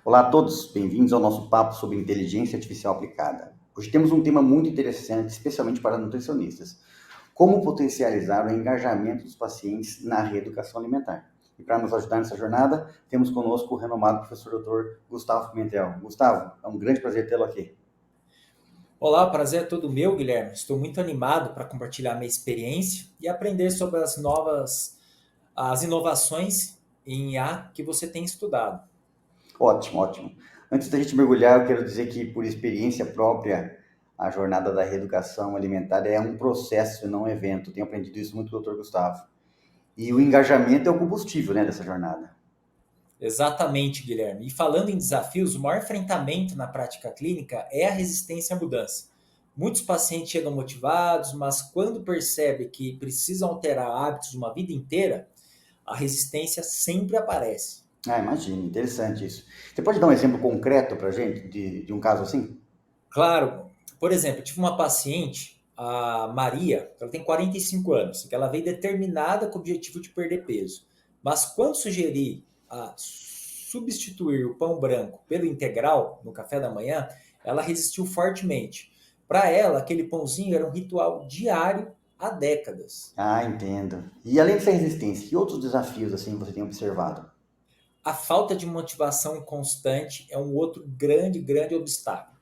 Olá a todos, bem-vindos ao nosso papo sobre inteligência artificial aplicada. Hoje temos um tema muito interessante, especialmente para nutricionistas: como potencializar o engajamento dos pacientes na reeducação alimentar. E para nos ajudar nessa jornada, temos conosco o renomado professor Dr. Gustavo Pimentel. Gustavo, é um grande prazer tê-lo aqui. Olá, o prazer é todo meu, Guilherme. Estou muito animado para compartilhar minha experiência e aprender sobre as inovações em IA que você tem estudado. Ótimo, ótimo. Antes da gente mergulhar, eu quero dizer que, por experiência própria, a jornada da reeducação alimentar é um processo e não um evento. Tenho aprendido isso muito com o Dr. Gustavo. E o engajamento é o combustível, né, dessa jornada. Exatamente, Guilherme. E falando em desafios, o maior enfrentamento na prática clínica é a resistência à mudança. Muitos pacientes chegam motivados, mas quando percebem que precisam alterar hábitos de uma vida inteira, a resistência sempre aparece. Ah, imagina, interessante isso. Você pode dar um exemplo concreto para a gente de um caso assim? Claro, por exemplo, eu tive uma paciente, a Maria, ela tem 45 anos, que ela veio determinada com o objetivo de perder peso. Mas quando sugeri substituir o pão branco pelo integral no café da manhã, ela resistiu fortemente. Para ela, aquele pãozinho era um ritual diário há décadas. Ah, entendo. E além dessa resistência, que outros desafios assim você tem observado? A falta de motivação constante é um outro grande obstáculo.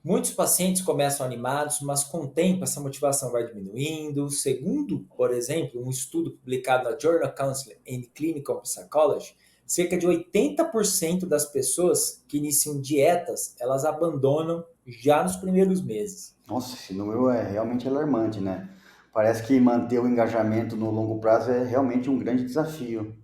Muitos pacientes começam animados, mas com o tempo essa motivação vai diminuindo. Segundo, por exemplo, um estudo publicado na Journal Counseling and Clinical Psychology, cerca de 80% das pessoas que iniciam dietas, elas abandonam já nos primeiros meses. Nossa, esse número é realmente alarmante, né? Parece que manter o engajamento no longo prazo é realmente um grande desafio.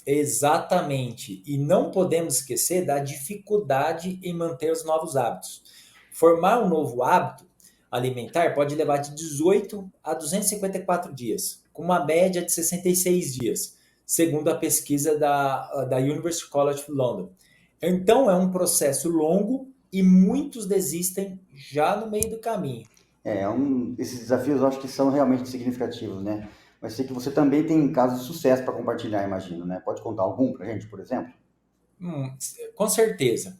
Exatamente. E não podemos esquecer da dificuldade em manter os novos hábitos. Formar um novo hábito alimentar pode levar de 18 a 254 dias, com uma média de 66 dias, segundo a pesquisa da University College of London. Então, é um processo longo e muitos desistem já no meio do caminho. Esses desafios eu acho que são realmente significativos, né? Mas sei que você também tem casos de sucesso para compartilhar, imagino, né? Pode contar algum para a gente, por exemplo? Hum, com certeza.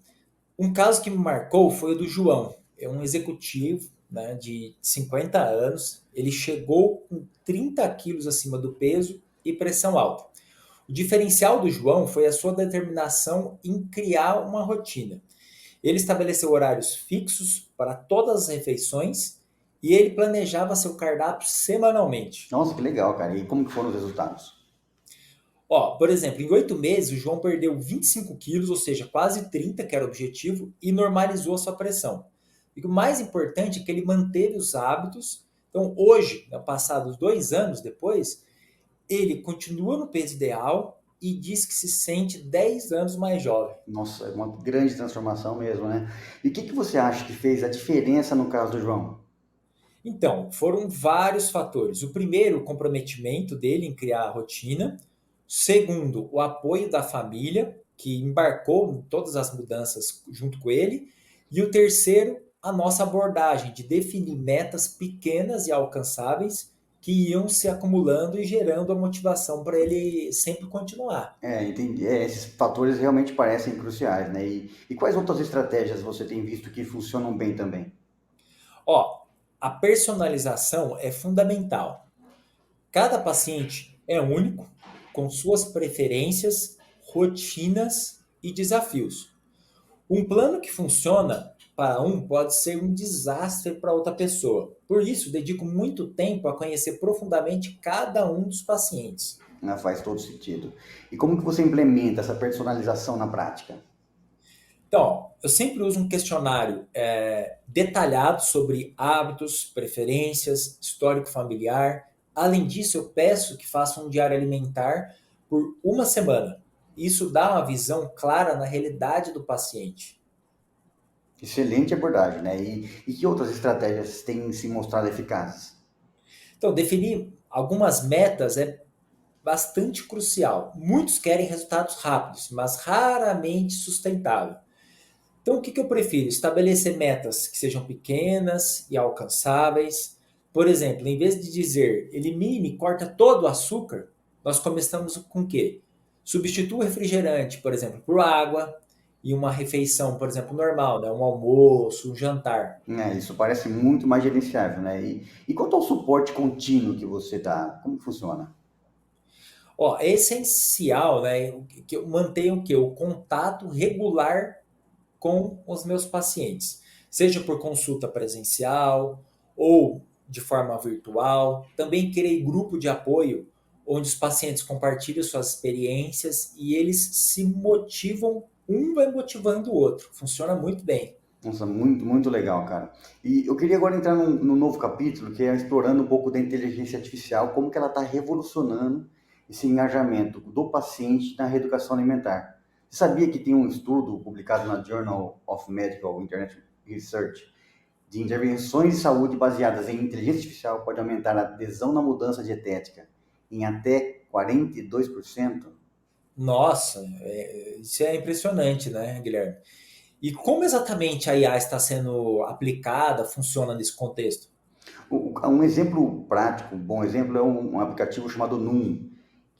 Um caso que me marcou foi o do João. É um executivo, né, de 50 anos. Ele chegou com 30 quilos acima do peso e pressão alta. O diferencial do João foi a sua determinação em criar uma rotina. Ele estabeleceu horários fixos para todas as refeições e ele planejava seu cardápio semanalmente. Nossa, que legal, cara. E como que foram os resultados? Ó, por exemplo, em 8 meses, o João perdeu 25 quilos, ou seja, quase 30, que era o objetivo, e normalizou a sua pressão. E o mais importante é que ele manteve os hábitos. Então, hoje, passados 2 anos depois, ele continua no peso ideal e diz que se sente 10 anos mais jovem. Nossa, é uma grande transformação mesmo, né? E o que que você acha que fez a diferença no caso do João? Então, foram vários fatores. O primeiro, o comprometimento dele em criar a rotina. Segundo, o apoio da família, que embarcou em todas as mudanças junto com ele. E o terceiro, a nossa abordagem de definir metas pequenas e alcançáveis que iam se acumulando e gerando a motivação para ele sempre continuar. É, entendi. Esses fatores realmente parecem cruciais, né? E quais outras estratégias você tem visto que funcionam bem também? Ó, a personalização é fundamental. Cada paciente é único, com suas preferências, rotinas e desafios. Um plano que funciona para um pode ser um desastre para outra pessoa. Por isso, dedico muito tempo a conhecer profundamente cada um dos pacientes. Né? Faz todo sentido. E como que você implementa essa personalização na prática? Então, eu sempre uso um questionário detalhado sobre hábitos, preferências, histórico familiar. Além disso, eu peço que façam um diário alimentar por uma semana. Isso dá uma visão clara na realidade do paciente. Excelente abordagem, né? E que outras estratégias têm se mostrado eficazes? Então, definir algumas metas é bastante crucial. Muitos querem resultados rápidos, mas raramente sustentável. Então, o que eu prefiro? Estabelecer metas que sejam pequenas e alcançáveis. Por exemplo, em vez de dizer elimine, corta todo o açúcar, nós começamos com o quê? Substitua o refrigerante, por exemplo, por água. em uma refeição, por exemplo, normal, né? Um almoço, um jantar. Isso parece muito mais gerenciável, né? E quanto ao suporte contínuo que você dá, como funciona? Ó, é essencial, né, que eu mantenha o quê? O contato regular com os meus pacientes, seja por consulta presencial ou de forma virtual. Também criei grupo de apoio onde os pacientes compartilham suas experiências e eles se motivam, um vai motivando o outro. Funciona muito bem. Nossa, muito, muito legal, cara. E eu queria agora entrar num novo capítulo, que é explorando um pouco da inteligência artificial, como que ela está revolucionando esse engajamento do paciente na reeducação alimentar. Você sabia que tem um estudo publicado na Journal of Medical Internet Research de intervenções de saúde baseadas em inteligência artificial pode aumentar a adesão na mudança dietética em até 42%? Nossa, isso é impressionante, né, Guilherme? E como exatamente a IA está sendo aplicada, funciona nesse contexto? Um exemplo prático, um bom exemplo é um aplicativo chamado Noom,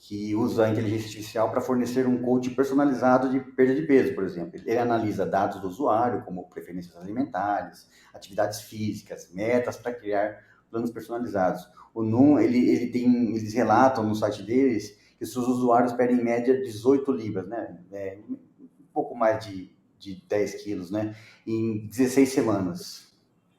que usa a inteligência artificial para fornecer um coach personalizado de perda de peso, por exemplo. Ele analisa dados do usuário, como preferências alimentares, atividades físicas, metas para criar planos personalizados. O Noom, eles relatam no site deles que seus usuários perdem em média 18 libras, né? Um pouco mais de 10 quilos, né? Em 16 semanas.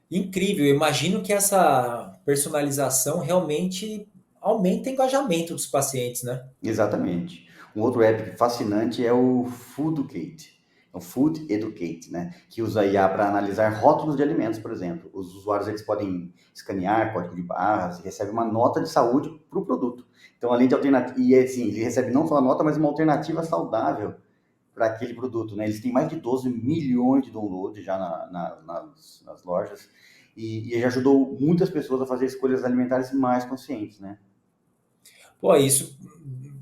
Incrível, eu imagino que essa personalização realmente aumenta o engajamento dos pacientes, né? Exatamente. Um outro app fascinante é o Fooducate, é o Food Educate, né? Que usa IA para analisar rótulos de alimentos, por exemplo. Os usuários eles podem escanear código de barras e recebem uma nota de saúde para o produto. Então, além de alternativa, e assim, ele recebe não só a nota, mas uma alternativa saudável para aquele produto, né? Eles têm mais de 12 milhões de downloads já nas lojas e já ajudou muitas pessoas a fazer escolhas alimentares mais conscientes, né? Pô, isso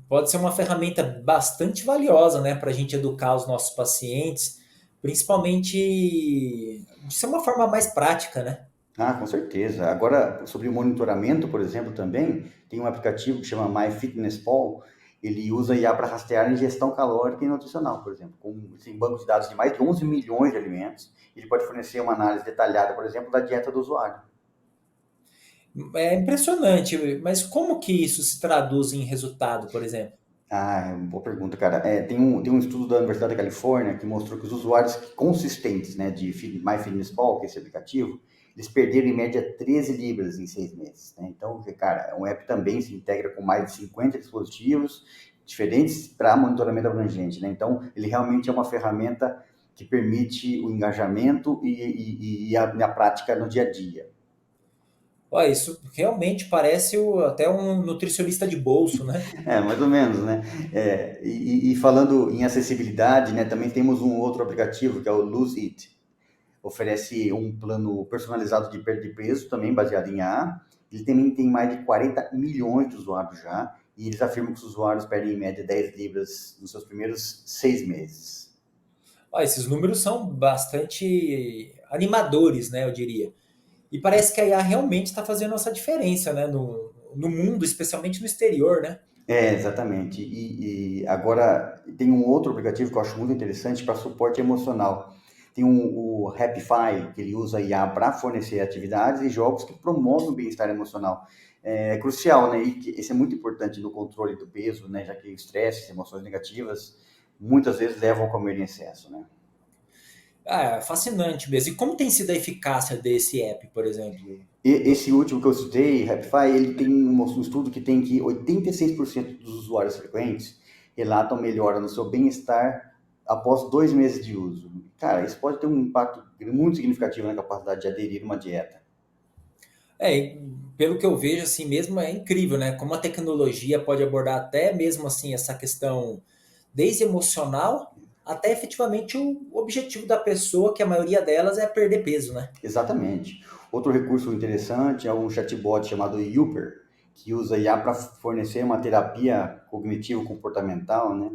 pode ser uma ferramenta bastante valiosa, né, para a gente educar os nossos pacientes, principalmente de ser uma forma mais prática, né? Ah, com certeza. Agora, sobre o monitoramento, por exemplo, também tem um aplicativo que chama MyFitnessPal. Ele usa IA para rastrear a ingestão calórica e nutricional, por exemplo. Tem banco de dados de mais de 11 milhões de alimentos. Ele pode fornecer uma análise detalhada, por exemplo, da dieta do usuário. É impressionante, mas como que isso se traduz em resultado, por exemplo? Ah, é uma boa pergunta, cara. Tem um estudo da Universidade da Califórnia que mostrou que os usuários consistentes, né, de MyFitnessPal, que é esse aplicativo, eles perderam em média 13 libras em 6 meses, né? Então, cara, é um app também se integra com mais de 50 dispositivos diferentes para monitoramento abrangente, né? Então, ele realmente é uma ferramenta que permite o engajamento e a prática no dia a dia. Ó, isso realmente parece até um nutricionista de bolso, né? Mais ou menos, né? E falando em acessibilidade, né, também temos um outro aplicativo que é o Lose It. Oferece um plano personalizado de perda de peso, também baseado em A. Ele também tem mais de 40 milhões de usuários já, e eles afirmam que os usuários perdem em média 10 libras nos seus primeiros 6 meses. Ó, esses números são bastante animadores, né, eu diria. E parece que a IA realmente está fazendo essa diferença, né, no mundo, especialmente no exterior, né? Exatamente. E agora tem um outro aplicativo que eu acho muito interessante para suporte emocional. Tem o Happify, que ele usa a IA para fornecer atividades e jogos que promovem o bem-estar emocional. É crucial, né? Esse é muito importante no controle do peso, né? Já que o estresse, emoções negativas, muitas vezes levam a comer em excesso, né? Ah, é fascinante mesmo. E como tem sido a eficácia desse app, por exemplo? Esse último que eu citei, Happify, ele tem um estudo que tem que 86% dos usuários frequentes relatam melhora no seu bem-estar após 2 meses de uso. Cara, isso pode ter um impacto muito significativo na capacidade de aderir a uma dieta. E pelo que eu vejo, assim mesmo, é incrível, né? Como a tecnologia pode abordar até mesmo assim essa questão desde emocional até efetivamente o objetivo da pessoa, que a maioria delas é perder peso, né? Exatamente. Outro recurso interessante é um chatbot chamado Youper, que usa IA para fornecer uma terapia cognitivo-comportamental, né?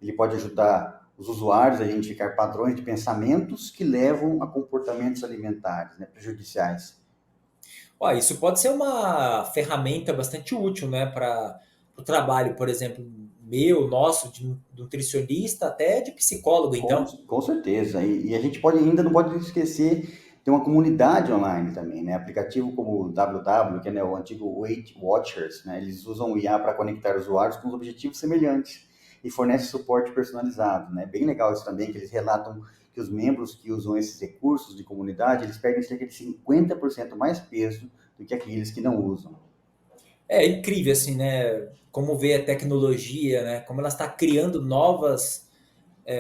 Ele pode ajudar os usuários a identificar padrões de pensamentos que levam a comportamentos alimentares, né, prejudiciais. Ó, isso pode ser uma ferramenta bastante útil, né, para o trabalho, por exemplo, meu, nosso, de nutricionista, até de psicólogo, então. Com certeza. E a gente ainda não pode esquecer, tem uma comunidade online também, né? Aplicativo como o WW, que é, né, o antigo Weight Watchers, né? Eles usam o IA para conectar usuários com objetivos semelhantes e fornece suporte personalizado, né? Bem legal isso também, que eles relatam que os membros que usam esses recursos de comunidade, eles perdem cerca de 50% mais peso do que aqueles que não usam. É incrível, assim, né? Como ver a tecnologia, né? Como ela está criando novas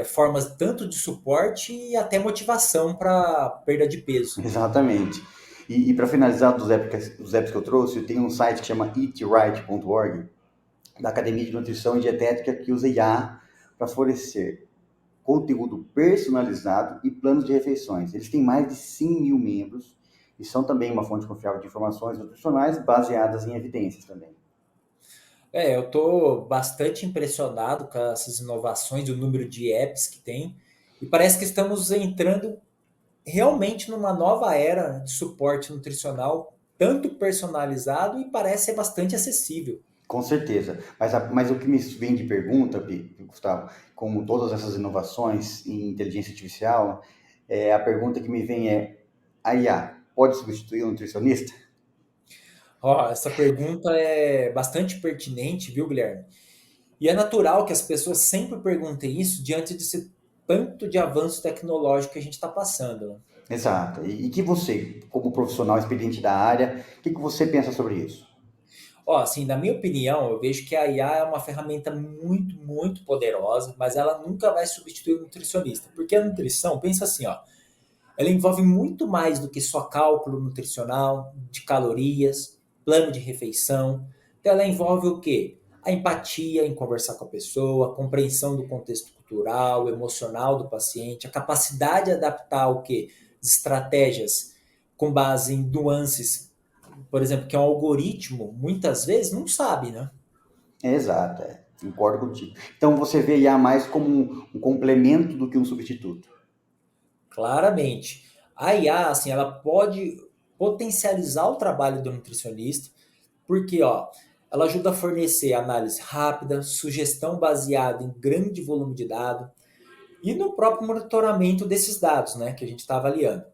formas tanto de suporte e até motivação para perda de peso. Exatamente. E para finalizar dos apps que eu trouxe, eu tenho um site que chama eatright.org, da Academia de Nutrição e Dietética, que usa IA para fornecer conteúdo personalizado e planos de refeições. Eles têm mais de 100 mil membros e são também uma fonte confiável de informações nutricionais baseadas em evidências também. Eu estou bastante impressionado com essas inovações, o número de apps que tem, e parece que estamos entrando realmente numa nova era de suporte nutricional, tanto personalizado e parece ser bastante acessível. Com certeza. Mas o que me vem de pergunta, Gustavo, como todas essas inovações em inteligência artificial, a pergunta que me vem é: a IA pode substituir um nutricionista? Ó, essa pergunta é bastante pertinente, viu, Guilherme? E é natural que as pessoas sempre perguntem isso diante desse tanto de avanço tecnológico que a gente está passando, né? Exato. E que você, como profissional experiente da área, o que você pensa sobre isso? Ó, assim, na minha opinião, eu vejo que a IA é uma ferramenta muito, muito poderosa, mas ela nunca vai substituir o nutricionista. Porque a nutrição, pensa assim, ó, ela envolve muito mais do que só cálculo nutricional, de calorias, plano de refeição. Então ela envolve o quê? A empatia em conversar com a pessoa, a compreensão do contexto cultural, emocional do paciente, a capacidade de adaptar o quê? Estratégias com base em nuances, por exemplo, que é um algoritmo, muitas vezes não sabe, né? Exato, concordo contigo. Então você vê a IA mais como um complemento do que um substituto. Claramente. A IA, assim, ela pode potencializar o trabalho do nutricionista, porque, ó, ela ajuda a fornecer análise rápida, sugestão baseada em grande volume de dados e no próprio monitoramento desses dados, né, que a gente está avaliando.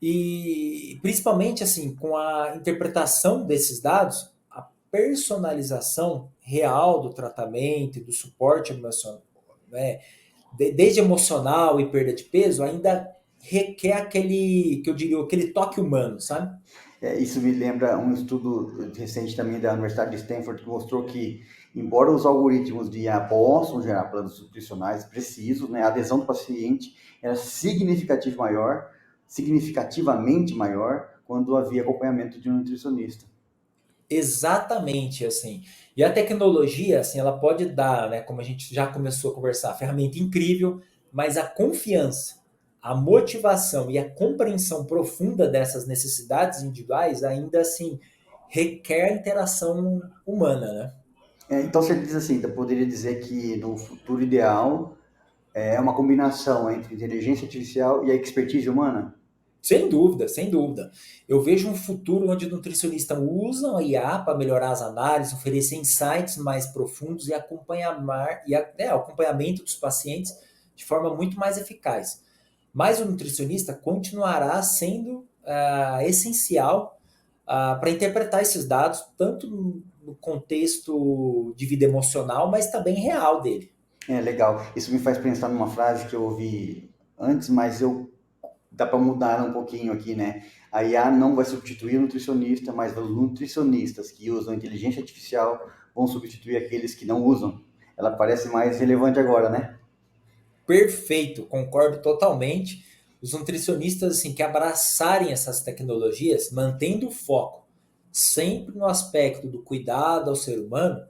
E principalmente assim, com a interpretação desses dados, a personalização real do tratamento e do suporte emocional, né, desde emocional e perda de peso, ainda requer aquele, que eu diria, aquele toque humano, sabe? Isso me lembra um estudo recente também da Universidade de Stanford que mostrou que, embora os algoritmos de IA possam gerar planos nutricionais precisos, né, a adesão do paciente era significativamente maior quando havia acompanhamento de um nutricionista. Exatamente assim. E a tecnologia, assim, ela pode dar, né, como a gente já começou a conversar, ferramenta incrível, mas a confiança, a motivação e a compreensão profunda dessas necessidades individuais ainda assim requer interação humana, né? Então você diz assim, eu poderia dizer que no futuro ideal é uma combinação entre inteligência artificial e a expertise humana? Sem dúvida, sem dúvida. Eu vejo um futuro onde nutricionistas usam a IA para melhorar as análises, oferecer insights mais profundos e acompanhamento dos pacientes de forma muito mais eficaz. Mas o nutricionista continuará sendo essencial para interpretar esses dados, tanto no contexto de vida emocional, mas também real dele. Legal. Isso me faz pensar numa frase que eu ouvi antes, mas dá para mudar um pouquinho aqui, né? A IA não vai substituir o nutricionista, mas os nutricionistas que usam inteligência artificial vão substituir aqueles que não usam. Ela parece mais relevante agora, né? Perfeito, concordo totalmente. Os nutricionistas assim, que abraçarem essas tecnologias, mantendo o foco sempre no aspecto do cuidado ao ser humano,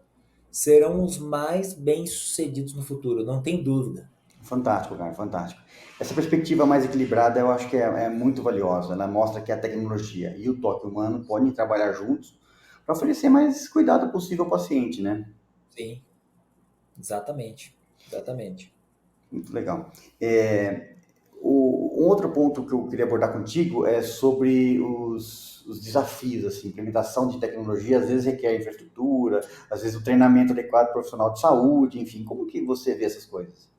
serão os mais bem-sucedidos no futuro, não tem dúvida. Fantástico, cara, fantástico. Essa perspectiva mais equilibrada eu acho que é muito valiosa. Ela mostra que a tecnologia e o toque humano podem trabalhar juntos para oferecer mais cuidado possível ao paciente, né? Sim, exatamente. Exatamente. Muito legal. Um outro ponto que eu queria abordar contigo é sobre os desafios, assim, implementação de tecnologia, às vezes requer infraestrutura, às vezes o treinamento adequado profissional de saúde, enfim, como que você vê essas coisas?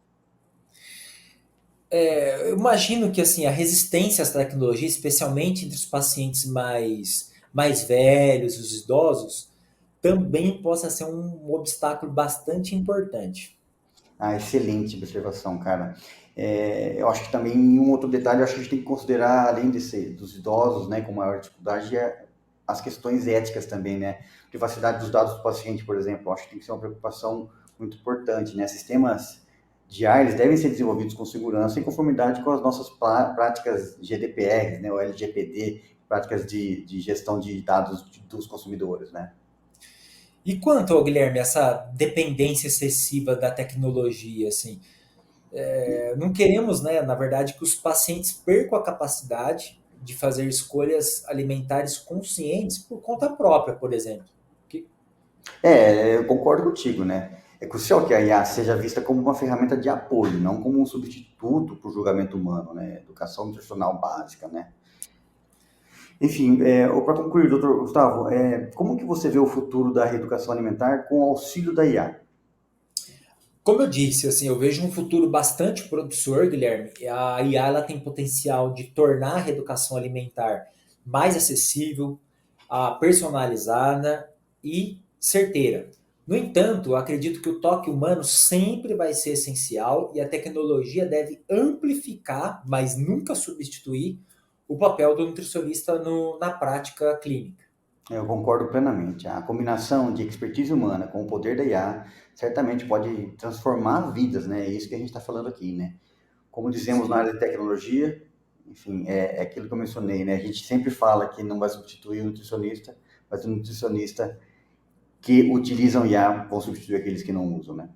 Eu imagino que assim a resistência às tecnologias, especialmente entre os pacientes mais velhos, os idosos, também possa ser um obstáculo bastante importante. Ah, excelente observação, cara. Eu acho que também, um outro detalhe, eu acho que a gente tem que considerar, além dos idosos, né, com maior dificuldade, as questões éticas também, né? Privacidade dos dados do paciente, por exemplo, eu acho que tem que ser uma preocupação muito importante, né? Sistemas de ar, eles devem ser desenvolvidos com segurança em conformidade com as nossas práticas GDPR, né, ou LGPD, práticas de gestão de dados dos consumidores, né? E quanto, Guilherme, essa dependência excessiva da tecnologia, assim, não queremos, né, na verdade, que os pacientes percam a capacidade de fazer escolhas alimentares conscientes por conta própria, por exemplo. Que- Eu concordo contigo, né? É crucial que a IA seja vista como uma ferramenta de apoio, não como um substituto para o julgamento humano, né? Educação nutricional básica, né? Enfim, para concluir, doutor Gustavo, como que você vê o futuro da reeducação alimentar com o auxílio da IA? Como eu disse, assim, eu vejo um futuro bastante promissor, Guilherme. A IA ela tem potencial de tornar a reeducação alimentar mais acessível, personalizada e certeira. No entanto, eu acredito que o toque humano sempre vai ser essencial e a tecnologia deve amplificar, mas nunca substituir, o papel do nutricionista na prática clínica. Eu concordo plenamente. A combinação de expertise humana com o poder da IA certamente pode transformar vidas, né? É isso que a gente está falando aqui, né? Como dizemos na Sim. área de tecnologia, enfim, é aquilo que eu mencionei, né? A gente sempre fala que não vai substituir o nutricionista, mas o nutricionista que utilizam IA vão substituir aqueles que não usam, né?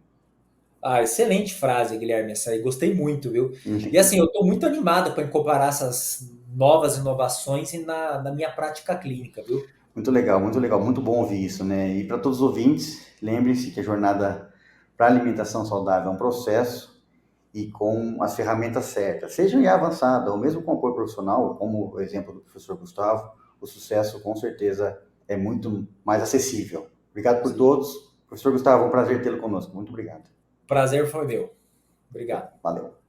Excelente frase, Guilherme. Essa aí gostei muito, viu? E assim, eu estou muito animado para incorporar essas novas inovações na minha prática clínica, viu? Muito legal, muito bom ouvir isso, né? E para todos os ouvintes, lembrem-se que a jornada para a alimentação saudável é um processo e com as ferramentas certas, seja em IA avançada ou mesmo com apoio profissional, como o exemplo do professor Gustavo, o sucesso com certeza é muito mais acessível. Obrigado por Sim. todos. Professor Gustavo, um prazer tê-lo conosco. Muito obrigado. Prazer foi meu. Obrigado. Valeu.